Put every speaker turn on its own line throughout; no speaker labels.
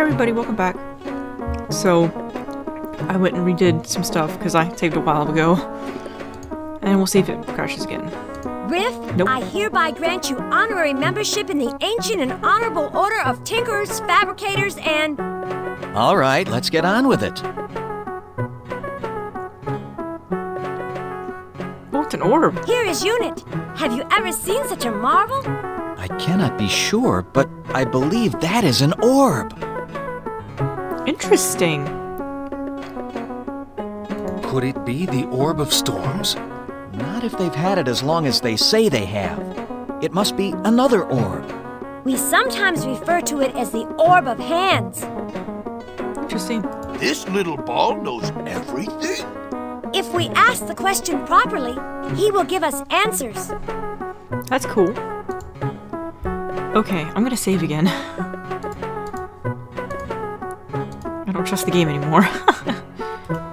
everybody, welcome back. So, I went and redid some stuff because I saved a while ago. And we'll see if it crashes again.
Riff,
nope.
I hereby grant you honorary membership in the Ancient and Honorable Order of Tinkerers, Fabricators, and...
All right, let's get on with it.
Oh, it's an orb.
Here is Unit. Have you ever seen such a marvel?
I cannot be sure, but I believe that is an orb.
Interesting.
Could it be the Orb of Storms?
Not if they've had it as long as they say they have. It must be another orb.
We sometimes refer to it as the Orb of Hands.
Interesting.
This little ball knows everything?
If we ask the question properly, he will give us answers.
That's cool. Okay, I'm gonna save again. I don't trust the game anymore.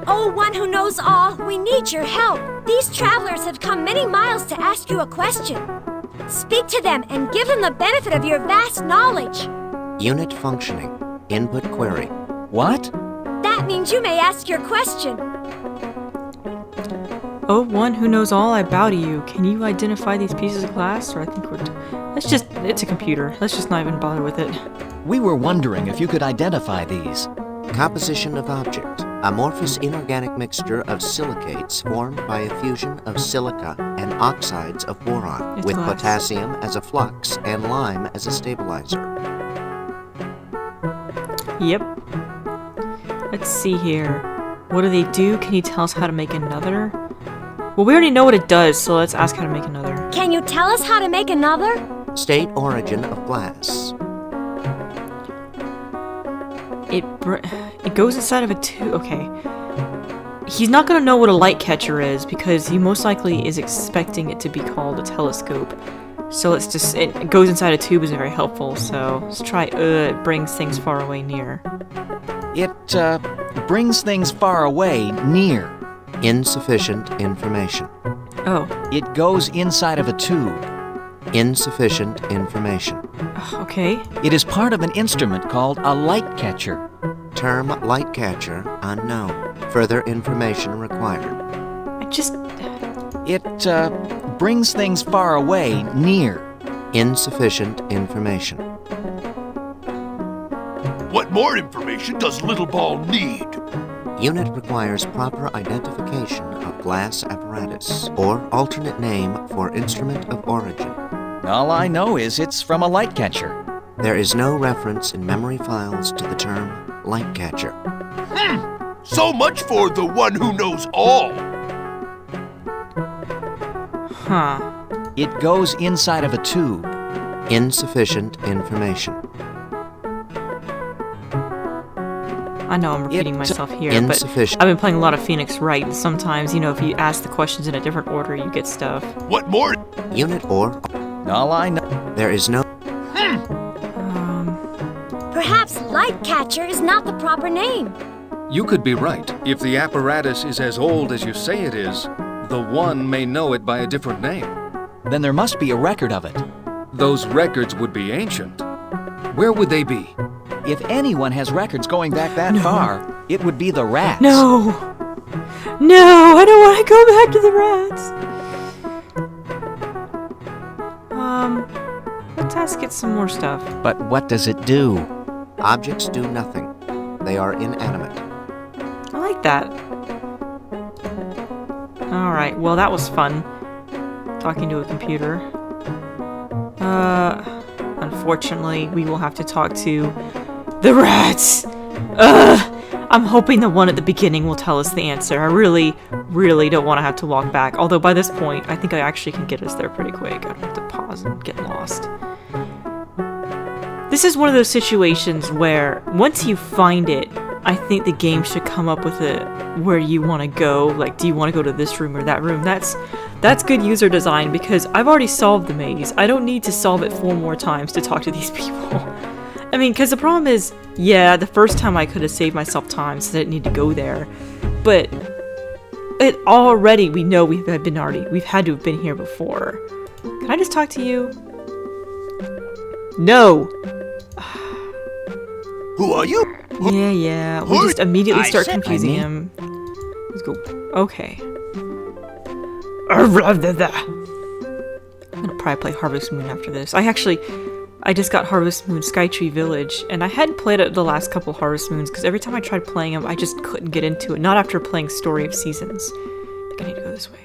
Oh, one who knows all, we need your help. These travelers have come many miles to ask you a question. Speak to them and give them the benefit of your vast knowledge.
Unit functioning. Input query.
What?
That means you may ask your question.
Oh, one who knows all, I bow to you. Can you identify these pieces of glass? Or I think it's a computer. Let's just not even bother with it.
We were wondering if you could identify these.
Composition of object. Amorphous inorganic mixture of silicates formed by a fusion of silica and oxides of boron,
It's
with
glass.
potassium as a flux and lime as a stabilizer.
Yep. Let's see here. What do they do? Can you tell us how to make another? Well, we already know what it does, so let's ask how to make another.
Can you tell us how to make another?
State origin of glass.
It goes inside of a tube. Okay. He's not gonna know what a Lightcatcher is because he most likely is expecting it to be called a telescope. So let's just, it goes inside a tube isn't very helpful, so let's try, it brings things far away near.
It, brings things far away near.
Insufficient information.
Oh.
It goes inside of a tube.
Insufficient information.
Okay.
It is part of an instrument called a Lightcatcher.
Term Lightcatcher unknown. Further information required.
It, brings things far away near.
Insufficient information.
What more information does Little Ball need?
Unit requires proper identification of glass apparatus, or alternate name for instrument of origin.
All I know is it's from a Lightcatcher.
There is no reference in memory files to the term Lightcatcher.
So much for the one who knows all.
Huh.
It goes inside of a tube.
Insufficient information.
I know I'm repeating myself here, but
insufficient.
I've been playing a lot of Phoenix Wright, and sometimes, you know, if you ask the questions in a different order, you get stuff.
What more?
Unit or...
All I know...
There is no...
Perhaps Lightcatcher is not the proper name.
You could be right. If the apparatus is as old as you say it is, the one may know it by a different name.
Then there must be a record of it.
Those records would be ancient. Where would they be?
If anyone has records going back that far, it would be the rats.
No! No! I don't want to go back to the rats! Let's ask it some more stuff.
But what does it do?
Objects do nothing. They are inanimate.
I like that. Alright, well that was fun. Talking to a computer. Unfortunately, we will have to talk to the rats! I'm hoping the one at the beginning will tell us the answer. I really, really don't want to have to walk back. Although by this point, I think I actually can get us there pretty quick. I don't have to pause and get lost. This is one of those situations where, once you find it, I think the game should come up with where you want to go. Like, do you want to go to this room or that room? That's good user design, because I've already solved the maze. I don't need to solve it 4 more times to talk to these people. I mean, because the problem is, yeah, the first time I could have saved myself time so I didn't need to go there. But it already, we know we've had to have been here before. Can I just talk to you? No!
Who are you?
Yeah. We just immediately start
said
confusing
my
him. Let's go. Okay. I'm gonna probably play Harvest Moon after this. I just got Harvest Moon Skytree Village, and I hadn't played it the last couple Harvest Moons, because every time I tried playing them, I just couldn't get into it. Not after playing Story of Seasons. I think I need to go this way.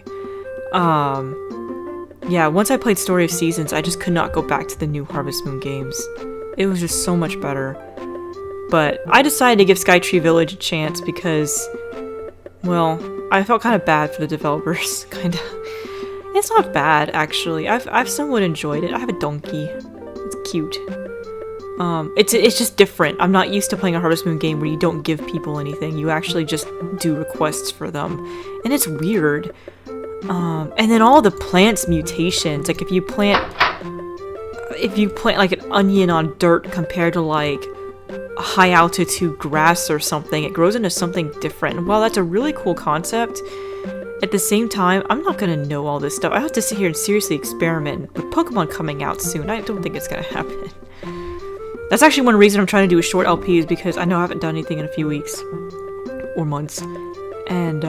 Yeah, once I played Story of Seasons, I just could not go back to the new Harvest Moon games. It was just so much better. But I decided to give Skytree Village a chance because, well, I felt kind of bad for the developers, kind of. It's not bad, actually. I've somewhat enjoyed it. I have a donkey. It's cute. It's just different. I'm not used to playing a Harvest Moon game where you don't give people anything. You actually just do requests for them. And it's weird. And then all the plants mutations, like if you plant like an onion on dirt compared to like a high altitude grass or something, it grows into something different. And while that's a really cool concept, at the same time, I'm not gonna know all this stuff. I have to sit here and seriously experiment. With Pokemon coming out soon, I don't think it's gonna happen. That's actually one reason I'm trying to do a short LP, is because I know I haven't done anything in a few weeks. Or months. And,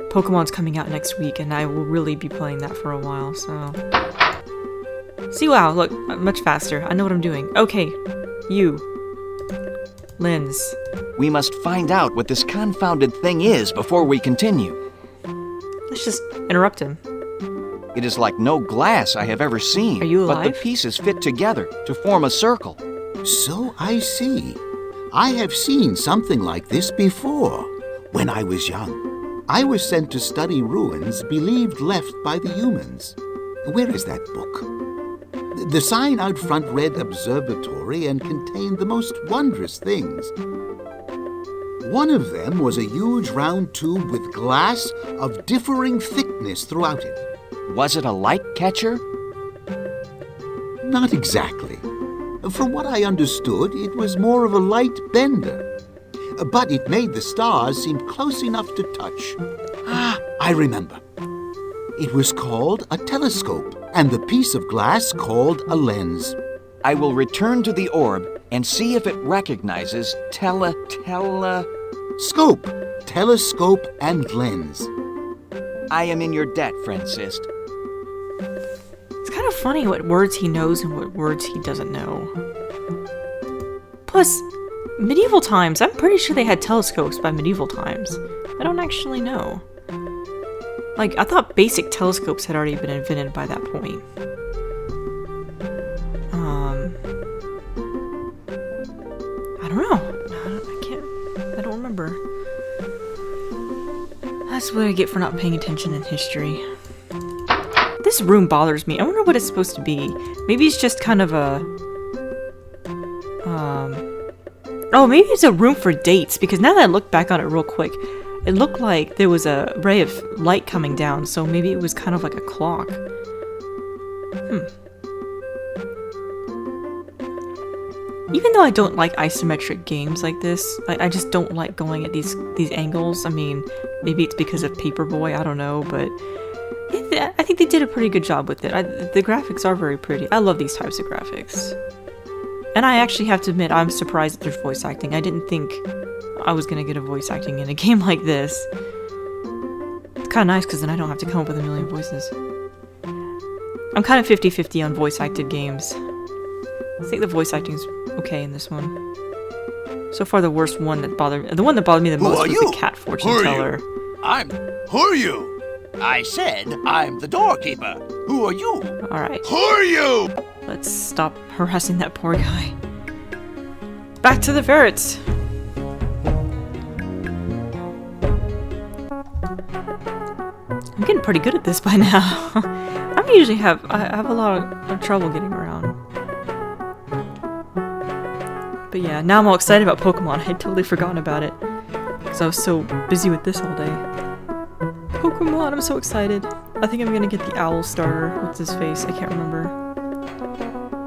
Pokemon's coming out next week, and I will really be playing that for a while, so... See, wow, look, I'm much faster. I know what I'm doing. Okay, you. Lens.
We must find out what this confounded thing is before we continue.
Let's just interrupt him.
It is like no glass I have ever seen.
Are you
But the
alive?
pieces fit together to form a circle.
So I see. I have seen something like this before. When I was young, I was sent to study ruins believed left by the humans. Where is that book? The sign out front read observatory and contained the most wondrous things. One of them was a huge round tube with glass of differing thickness throughout it.
Was it a light catcher?
Not exactly. From what I understood, it was more of a light bender. But it made the stars seem close enough to touch. I remember. It was called a telescope, and the piece of glass called a lens.
I will return to the orb and see if it recognizes
Scope, telescope, and lens.
I am in your debt, Francis.
It's kind of funny what words he knows and what words he doesn't know. Plus, medieval times, I'm pretty sure they had telescopes by medieval times. I don't actually know. Like, I thought basic telescopes had already been invented by that point. I don't know. I don't remember. That's what I get for not paying attention in history. This room bothers me. I wonder what it's supposed to be. Maybe it's just kind of a... Oh, maybe it's a room for dates, because now that I look back on it real quick, it looked like there was a ray of light coming down, so maybe it was kind of like a clock. Even though I don't like isometric games like this, I just don't like going at these angles. I mean, maybe it's because of Paperboy, I don't know, but I think they did a pretty good job with it. The graphics are very pretty. I love these types of graphics. And I actually have to admit, I'm surprised that there's voice acting. I didn't think I was gonna get a voice acting in a game like this. It's kind of nice, because then I don't have to come up with a million voices. I'm kind of 50-50 on voice acted games. I think the voice acting's okay in this one. So far, the worst one that bothered me, the one that bothered me the most was the cat fortune teller.
Who are you? I said I'm the doorkeeper. Who are you?
Alright,
Who are you?
let's stop harassing that poor guy. Back to the ferrets! I'm getting pretty good at this by now. I have a lot of trouble getting around. But yeah, now I'm all excited about Pokemon. I had totally forgotten about it, because I was so busy with this all day. Pokemon, I'm so excited. I think I'm gonna get the owl starter. What's his face? I can't remember.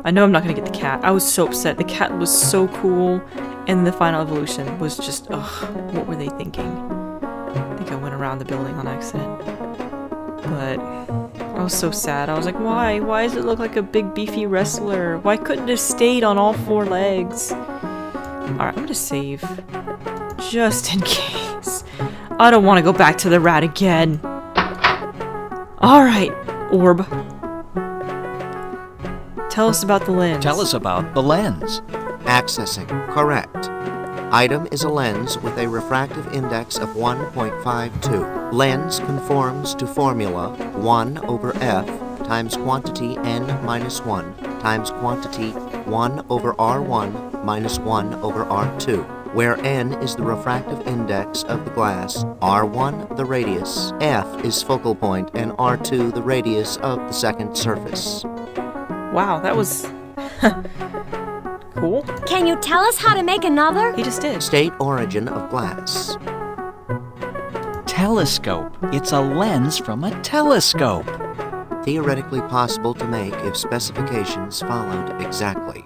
I know I'm not gonna get the cat. I was so upset. The cat was so cool, and the final evolution was just, ugh, what were they thinking? I think I went around the building on accident. But I was so sad. I was like, why? Why does it look like a big beefy wrestler? Why couldn't it have stayed on all four legs? Alright, I'm gonna save. Just in case. I don't want to go back to the rat again. Alright, orb. Tell us about the lens.
Tell us about the lens.
Accessing. Correct. Item is a lens with a refractive index of 1.52. Lens conforms to formula 1 over f times quantity n minus 1 times quantity 1 over r1 minus 1 over r2, where n is the refractive index of the glass, r1 the radius, f is focal point, and r2 the radius of the second surface.
Wow, that was cool.
Can you tell us how to make another?
He just did.
State origin of glass.
Telescope. It's a lens from a telescope.
Theoretically possible to make if specifications followed exactly.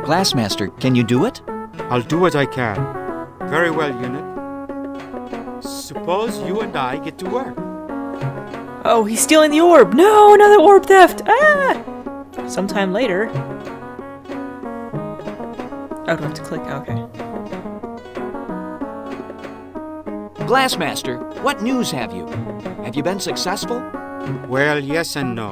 Glassmaster, can you do it?
I'll do what I can. Very well, Unit. Suppose you and I get to work.
Oh, he's stealing the orb. No, another orb theft. Ah! Sometime later. Oh, do I have to click? Okay.
Glassmaster, what news have you? Have you been successful?
Well, yes and no.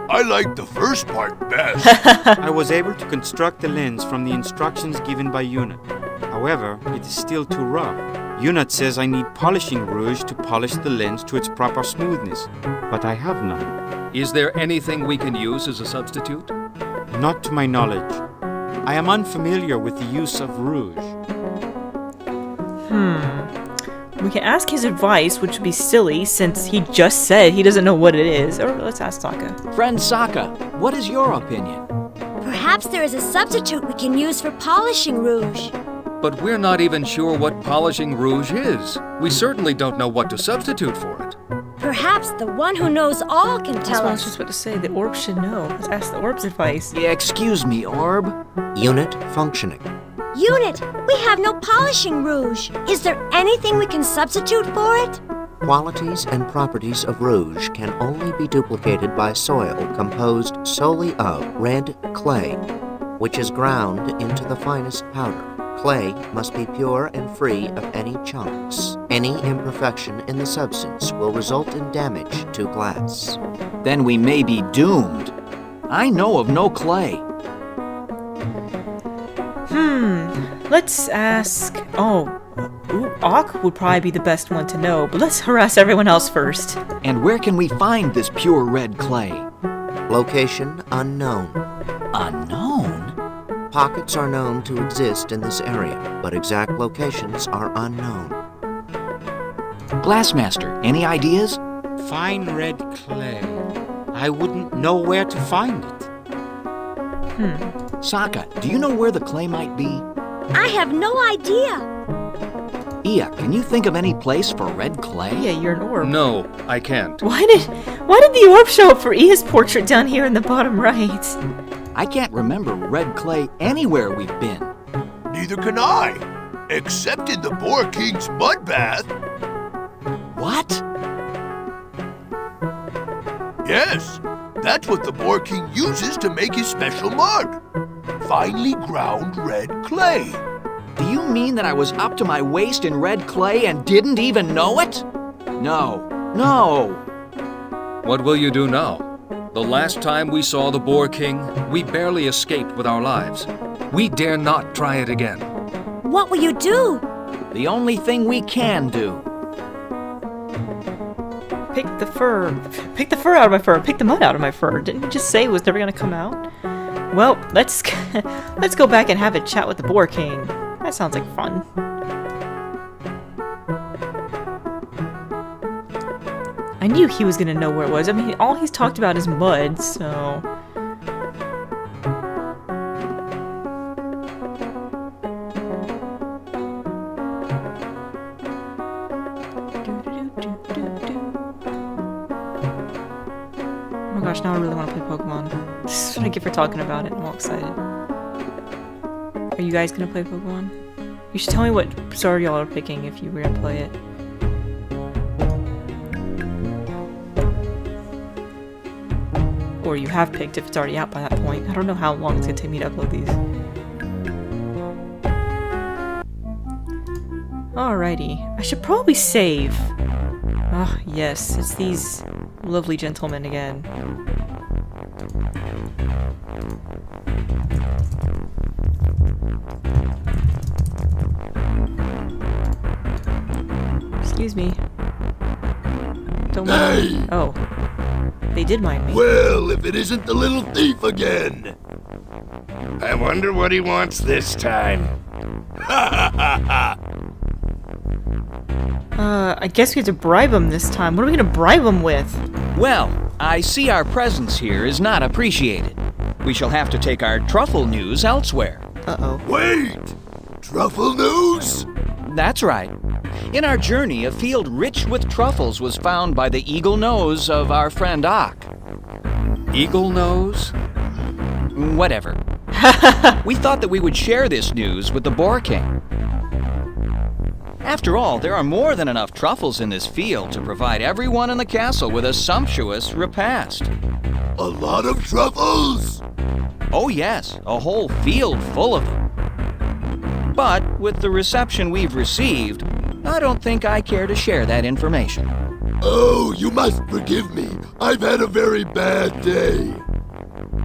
I like the first part best.
I was able to construct the lens from the instructions given by Unit. However, it is still too rough. Unit says I need polishing rouge to polish the lens to its proper smoothness, but I have none.
Is there anything we can use as a substitute?
Not to my knowledge. I am unfamiliar with the use of rouge.
We can ask his advice, which would be silly since he just said he doesn't know what it is. Or let's ask Sokka.
Friend Sokka, what is your opinion?
Perhaps there is a substitute we can use for polishing rouge.
But we're not even sure what polishing rouge is. We certainly don't know what to substitute for it.
Perhaps the one who knows all can
That's
tell
what I was
us.
just about to say. The orb should know. Let's ask the orb's advice.
Yeah, excuse me, Orb.
Unit functioning.
Unit, we have no polishing rouge. Is there anything we can substitute for it?
Qualities and properties of rouge can only be duplicated by soil composed solely of red clay, which is ground into the finest powder. Clay must be pure and free of any chunks. Any imperfection in the substance will result in damage to glass.
Then we may be doomed. I know of no clay.
Let's ask... Oh, Ak would probably be the best one to know, but let's harass everyone else first.
And where can we find this pure red clay?
Location unknown.
Unknown?
Pockets are known to exist in this area, but exact locations are unknown.
Glassmaster, any ideas?
Fine red clay. I wouldn't know where to find it.
Sokka, do you know where the clay might be?
I have no idea.
Ia, can you think of any place for red clay?
Yeah, you're an orb.
No, I can't.
Why did the orb show up for Ia's portrait down here in the bottom right?
I can't remember red clay anywhere we've been.
Neither can I, except in the Boar King's mud bath.
What?
Yes, that's what the Boar King uses to make his special mug. Finely ground red clay.
Do you mean that I was up to my waist in red clay and didn't even know it? No.
What will you do now? The last time we saw the Boar King, we barely escaped with our lives. We dare not try it again.
What will you do?
The only thing we can do.
Pick the fur. Pick the fur out of my fur. Pick the mud out of my fur. Didn't you just say it was never gonna come out? Well, let's go back and have a chat with the Boar King. That sounds like fun. I knew he was gonna know where it was. I mean, all he's talked about is mud, so... Oh my gosh, now I really want to play Pokemon. This is what I get for talking about it. I'm all excited. Are you guys gonna play Pokemon? You should tell me what sword y'all are picking if you were gonna play it. Or you have picked if it's already out by that point. I don't know how long it's gonna take me to upload these. Alrighty. I should probably save. Ah, yes, it's these lovely gentlemen again. Excuse me. Don't mind me. Oh. They did mind me.
Well, if it isn't the little thief again. I wonder what he wants this time. Ha ha ha ha!
I guess we have to bribe him this time. What are we gonna bribe him with?
Well, I see our presence here is not appreciated. We shall have to take our truffle news elsewhere.
Uh-oh.
Wait! Truffle news?
That's right. In our journey, a field rich with truffles was found by the eagle nose of our friend Ock.
Eagle nose?
Whatever. We thought that we would share this news with the Boar King. After all, there are more than enough truffles in this field to provide everyone in the castle with a sumptuous repast.
A lot of truffles?
Oh yes, a whole field full of them. But with the reception we've received, I don't think I care to share that information.
Oh, you must forgive me. I've had a very bad day.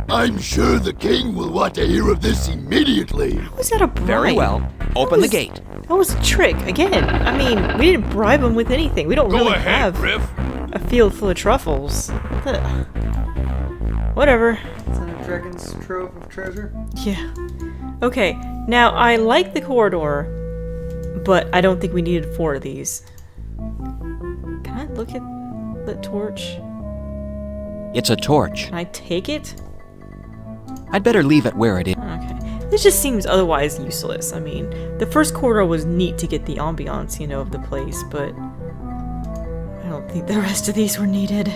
I'm sure the king will want to hear of this immediately.
How was that a bribe?
Very well. Open the gate.
That was a trick. Again, I mean, we didn't bribe him with anything. We don't really have a field full of truffles. Ugh. Whatever.
Is that a dragon's trove of treasure?
Yeah. Okay, now I like the corridor, but I don't think we needed 4 of these. Can I look at the torch?
It's a torch.
Can I take it?
I'd better leave it where it is.
Okay. This just seems otherwise useless. I mean, the first corridor was neat to get the ambiance, you know, of the place, but I don't think the rest of these were needed.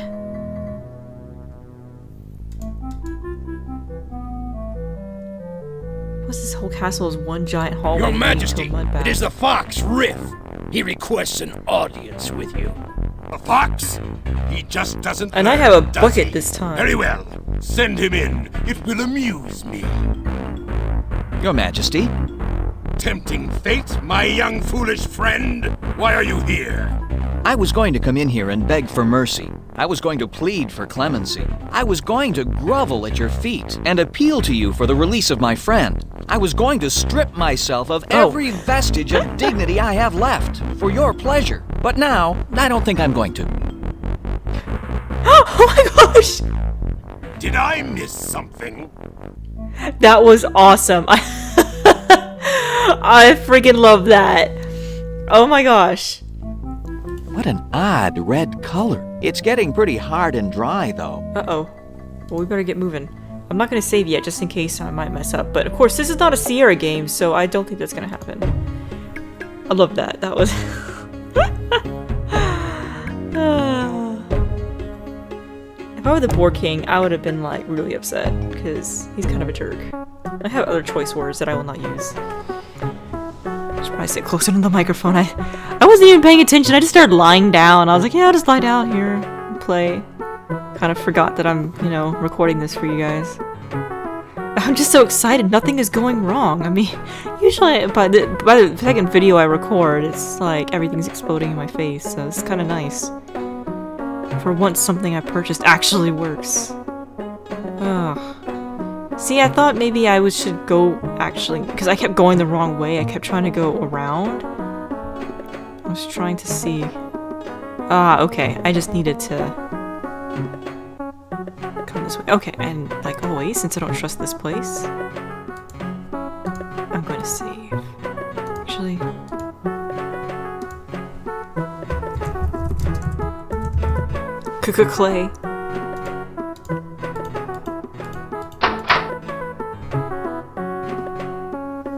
Plus, this whole castle is one giant hallway.
Your
leading to a
Majesty,
mud bath.
it is the fox, Riff. He requests an audience with you. A fox? He just doesn't
And I
learn,
have a
does
bucket
he?
this time.
Very well. Send him in. It will amuse me.
Your Majesty.
Tempting fate, my young foolish friend. Why are you here?
I was going to come in here and beg for mercy. I was going to plead for clemency. I was going to grovel at your feet and appeal to you for the release of my friend. I was going to strip myself of every vestige of dignity I have left for your pleasure. But now, I don't think I'm going to.
Oh my gosh!
Did I miss something?
That was awesome. I freaking love that. Oh my gosh.
What an odd red color. It's getting pretty hard and dry, though.
Uh-oh. Well, we better get moving. I'm not gonna save yet, just in case I might mess up. But of course, this is not a Sierra game, so I don't think that's gonna happen. I love that. That was... If I were the Boar King, I would have been, like, really upset, because he's kind of a jerk. I have other choice words that I will not use. I should probably sit closer to the microphone. I wasn't even paying attention. I just started lying down. I was like, yeah, I'll just lie down here and play. Kind of forgot that I'm, you know, recording this for you guys. I'm just so excited. Nothing is going wrong. I mean, usually by the second video I record, it's like everything's exploding in my face. So it's kind of nice. For once, something I purchased actually works. Ugh. See, I thought maybe I should go actually, because I kept going the wrong way. I kept trying to go around. I was trying to see. Ah, okay. I just needed to come this way. Okay, and like always, since I don't trust this place, I'm going to save. Actually. Clay.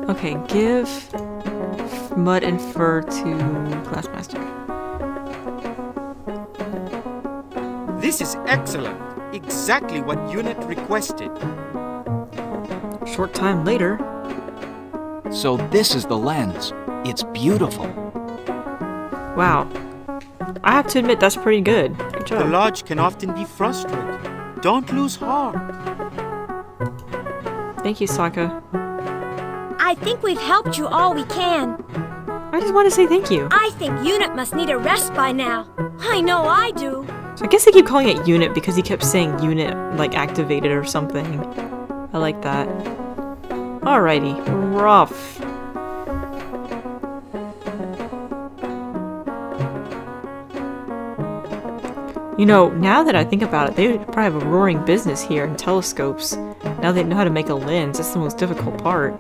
Okay, give mud and fur to Glassmaster.
This is excellent. Exactly what Unit requested.
Short time later.
So this is the lens. It's beautiful.
Wow. I have to admit, that's pretty good. Good
The
job.
lodge can often be frustrating. Don't lose heart.
Thank you, Sokka.
I think we've helped you all we can.
I just want to say thank you.
I think Unit must need a rest by now. I know I do.
So I guess they keep calling it unit because he kept saying unit, like activated or something. I like that. Alrighty, we're off. You know, now that I think about it, they would probably have a roaring business here in telescopes. Now they know how to make a lens. That's the most difficult part.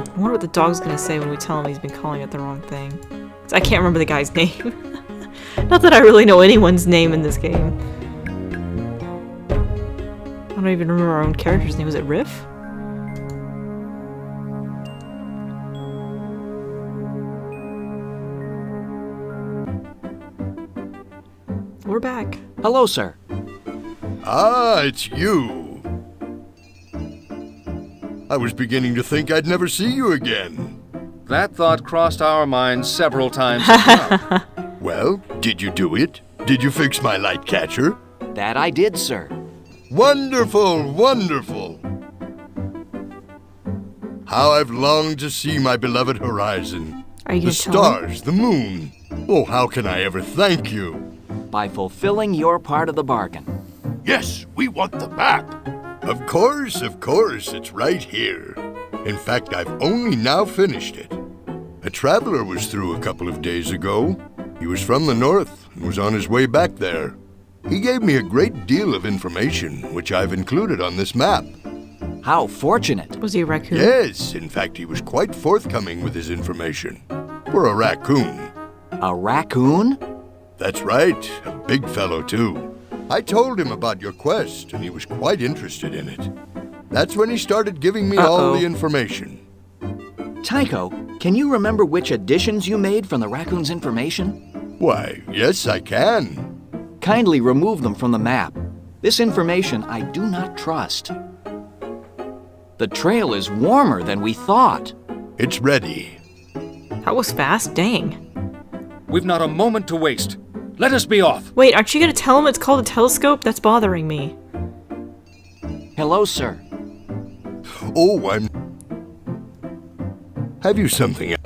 I wonder what the dog's gonna say when we tell him he's been calling it the wrong thing. 'Cause I can't remember the guy's name. Not that I really know anyone's name in this game. I don't even remember our own character's name. Was it Riff? We're back.
Hello, sir.
Ah, it's you. I was beginning to think I'd never see you again.
That thought crossed our minds several times as well.
Well, did you do it? Did you fix my Lightcatcher?
That I did, sir.
Wonderful, wonderful. How I've longed to see my beloved horizon.
Are you
The
gonna tell him?
stars, the moon. Oh, how can I ever thank you?
By fulfilling your part of the bargain.
Yes, we want the map. Of course, it's right here. In fact, I've only now finished it. A traveler was through a couple of days ago. He was from the north and was on his way back there. He gave me a great deal of information, which I've included on this map.
How fortunate.
Was he a raccoon?
Yes, in fact, he was quite forthcoming with his information. For a raccoon.
A raccoon?
That's right, a big fellow, too. I told him about your quest, and he was quite interested in it. That's when he started giving me all the information.
Tycho, can you remember which additions you made from the raccoon's information?
Why, yes, I can.
Kindly remove them from the map. This information I do not trust. The trail is warmer than we thought.
It's ready.
That was fast. Dang.
We've not a moment to waste. Let us be off.
Wait, aren't you gonna tell him it's called a telescope? That's bothering me.
Hello, sir.
Oh, Have you something?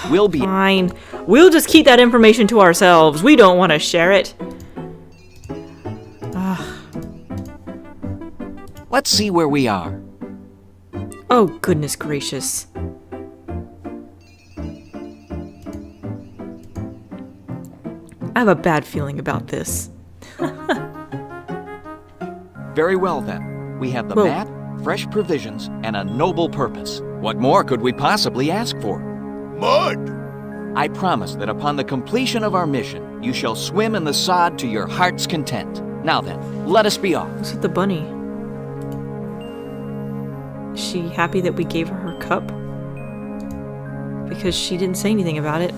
We'll be...
Fine. We'll just keep that information to ourselves. We don't want to share it.
Let's see where we are.
Oh, goodness gracious. I have a bad feeling about this.
Very well, then. We have the
Whoa.
map, fresh provisions, and a noble purpose. What more could we possibly ask for?
Mud!
I promise that upon the completion of our mission, you shall swim in the sod to your heart's content. Now then, let us be off.
What's with the bunny? Is she happy that we gave her her cup? Because she didn't say anything about it.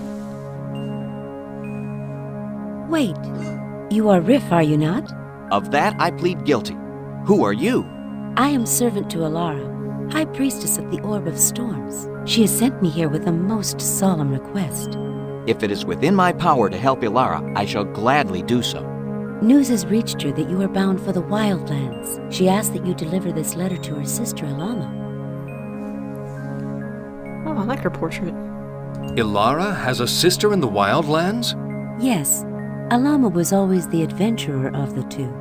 Wait, you are Riff, are you not?
Of that I plead guilty. Who are you?
I am servant to Alara, High Priestess of the Orb of Storms. She has sent me here with a most solemn request.
If it is within my power to help Ilara, I shall gladly do so.
News has reached her that you are bound for the Wildlands. She asked that you deliver this letter to her sister Alama.
Oh, I like her portrait.
Ilara has a sister in the Wildlands?
Yes, Alama was always the adventurer of the two.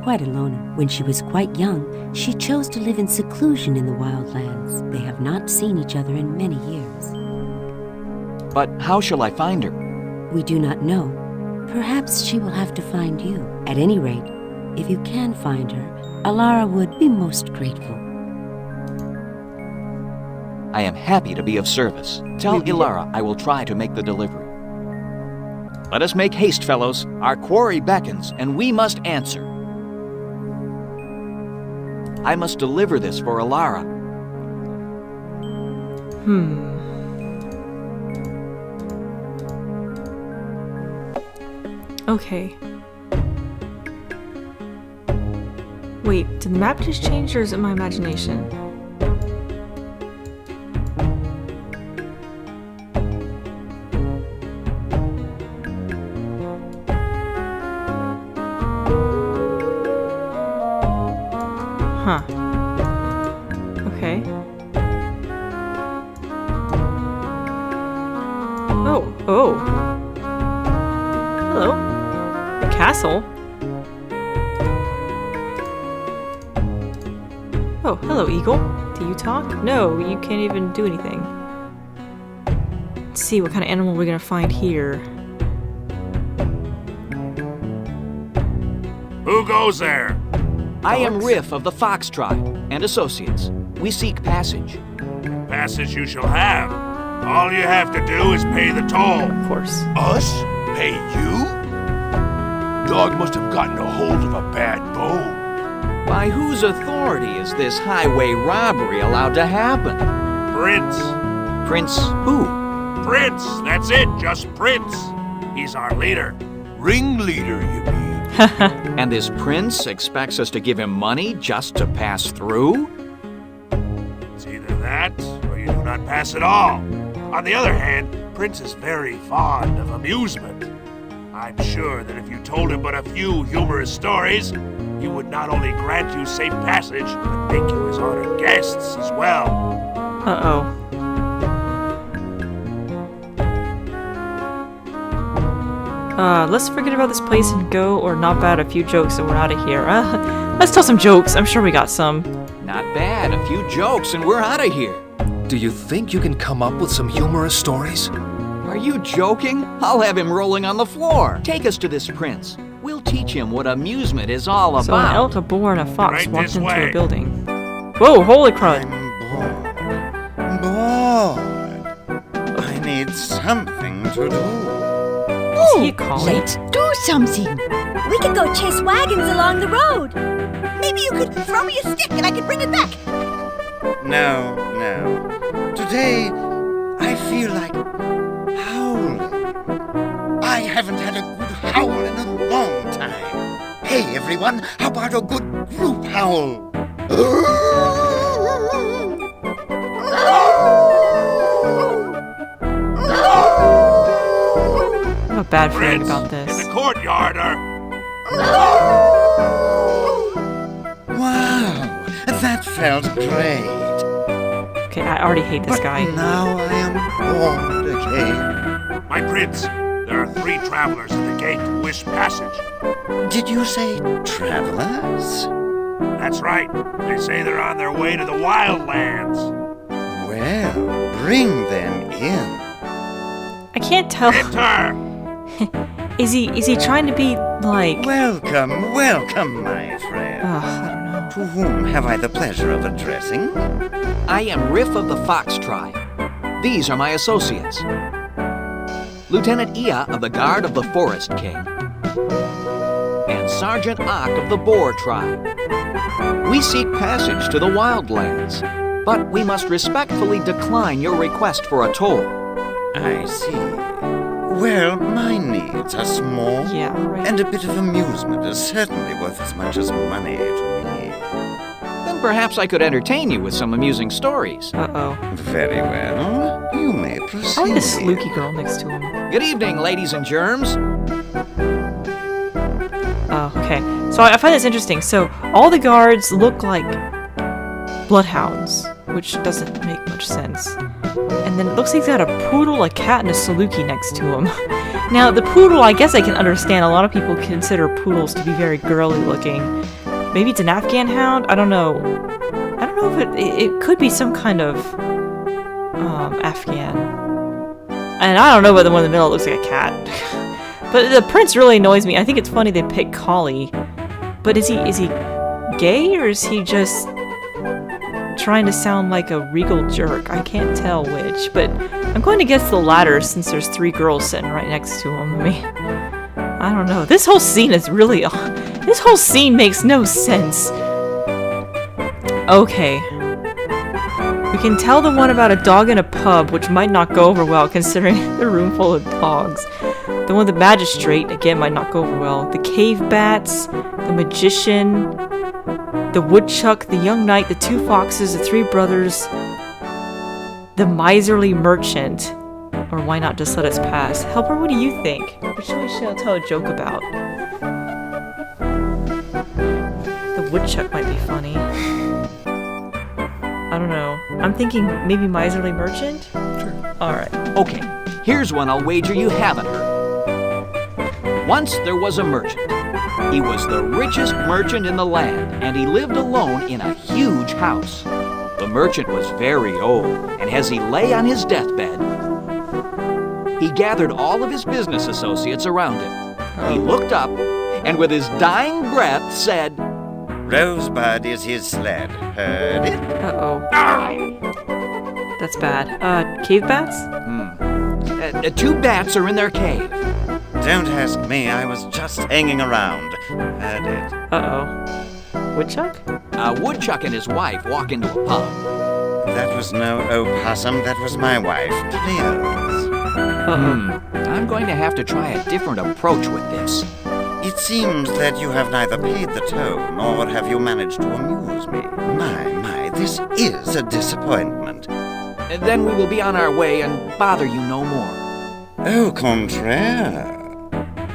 Quite a loner. When she was quite young, she chose to live in seclusion in the Wildlands. They have not seen each other in many years.
But how shall I find her?
We do not know. Perhaps she will have to find you. At any rate, if you can find her, Alara would be most grateful.
I am happy to be of service. Tell Ilara I will try to make the delivery. Let us make haste, fellows. Our quarry beckons, and we must answer. I must deliver this for Ilara.
Okay. Wait, did the map just change or is it my imagination? Huh. Oh. Hello. A castle. Oh, hello, Eagle. Do you talk? No, you can't even do anything. Let's see what kind of animal we're gonna find here.
Who goes there?
I am Riff of the Fox Tribe and Associates. We seek passage.
Passage you shall have. All you have to do is pay the toll.
Of course.
Us? Pay you? Dog must have gotten a hold of a bad bone.
By whose authority is this highway robbery allowed to happen?
Prince.
Prince who?
Prince, that's it, just Prince. He's our leader. Ringleader, you mean?
And this prince expects us to give him money just to pass through?
It's either that, or you do not pass at all. On the other hand, Prince is very fond of amusement. I'm sure that if you told him but a few humorous stories, he would not only grant you safe passage, but make you his honored guests as well.
Uh-oh. Let's forget about this place and go, or not bad, a few jokes and we're out of here. Let's tell some jokes. I'm sure we got some.
Not bad, a few jokes and we're out of here.
Do you think you can come up with some humorous stories?
Are you joking? I'll have him rolling on the floor. Take us to this prince. We'll teach him what amusement is all about.
So an elk, a boar, and a fox
Right
walked
this
into
way.
a building. Whoa, holy crud.
I'm bored. I need something to do.
Is he a collie?
Let's do something. We could go chase wagons along the road. Maybe you could throw me a stick and I could bring it back.
No. Today, I feel like howling. I haven't had a good howl in a long time. Hey, everyone, how about a good group howl?
I have a bad feeling
Prince,
about this.
in the courtyard are...
Wow, that felt great.
Okay, I already hate this
But
guy.
now I am bored again.
My prince, there are 3 travelers at the gate who wish passage.
Did you say travelers?
That's right. They say they're on their way to the wildlands.
Well, bring them in.
I can't tell.
Enter!
Is he trying to be like?
Welcome, my friend.
I don't know.
To whom have I the pleasure of addressing?
I am Riff of the Fox Tribe. These are my associates. Lieutenant Ia of the Guard of the Forest King. And Sergeant Ock of the Boar Tribe. We seek passage to the wildlands, but we must respectfully decline your request for a toll.
I see. Well, my needs are small,
Yeah, right.
and a bit of amusement is certainly worth as much as money to me.
Then perhaps I could entertain you with some amusing stories.
Uh-oh.
Very well. You may
I
proceed.
like this slooky girl next to him.
Good evening, ladies and germs.
Oh, okay. So I find this interesting. So all the guards look like bloodhounds, which doesn't make much sense. And then it looks like he's got a poodle, a cat, and a saluki next to him. Now, the poodle, I guess I can understand. A lot of people consider poodles to be very girly looking. Maybe it's an Afghan hound? I don't know. I don't know if it could be some kind of Afghan. And I don't know, but the one in the middle looks like a cat. But the prince really annoys me. I think it's funny they pick collie. But is he gay, or is he just trying to sound like a regal jerk? I can't tell which, but I'm going to guess the latter since there's 3 girls sitting right next to him. I mean, I don't know. This whole scene is really... This whole scene makes no sense. Okay. We can tell the one about a dog in a pub, which might not go over well considering the room full of dogs. The one with the magistrate, again, might not go over well. The cave bats, the magician, the woodchuck, the young knight, the 2 foxes, the 3 brothers, the miserly merchant. Or why not just let us pass? Helper, what do you think? What should we tell a joke about? The woodchuck might be funny. I don't know. I'm thinking maybe miserly merchant?
Sure. Alright. Okay. Here's one I'll wager you haven't heard. Once there was a merchant. He was the richest merchant in the land, and he lived alone in a huge house. The merchant was very old, and as he lay on his deathbed, he gathered all of his business associates around him. He looked up, and with his dying breath said,
Rosebud is his sled. Heard it?
Uh-oh. That's bad. Cave bats?
2 bats are in their cave.
Don't ask me, I was just hanging around. Heard it.
Uh-oh. Woodchuck?
A woodchuck and his wife walk into a pub.
That was no opossum, that was my wife, Cleo's.
I'm going to have to try a different approach with this.
It seems that you have neither paid the toll, nor have you managed to amuse me. My, this is a disappointment.
Then we will be on our way and bother you no more.
Au contraire.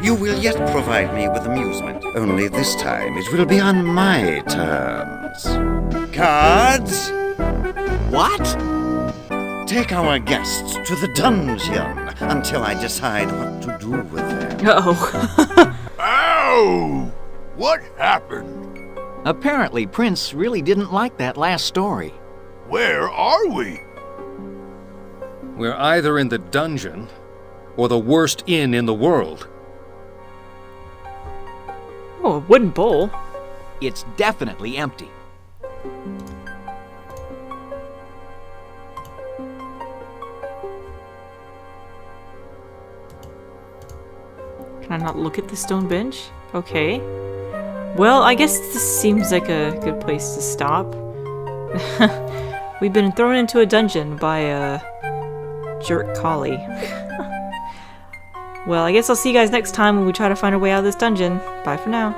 You will yet provide me with amusement, only this time it will be on my terms. Cards?
What?
Take our guests to the dungeon until I decide what to do with them.
Uh-oh.
Ow! What happened?
Apparently, Prince really didn't like that last story.
Where are we?
We're either in the dungeon or the worst inn in the world.
Oh, a wooden bowl.
It's definitely empty.
Can I not look at the stone bench? Okay. Well, I guess this seems like a good place to stop. We've been thrown into a dungeon by a jerk collie. Well, I guess I'll see you guys next time when we try to find our way out of this dungeon. Bye for now.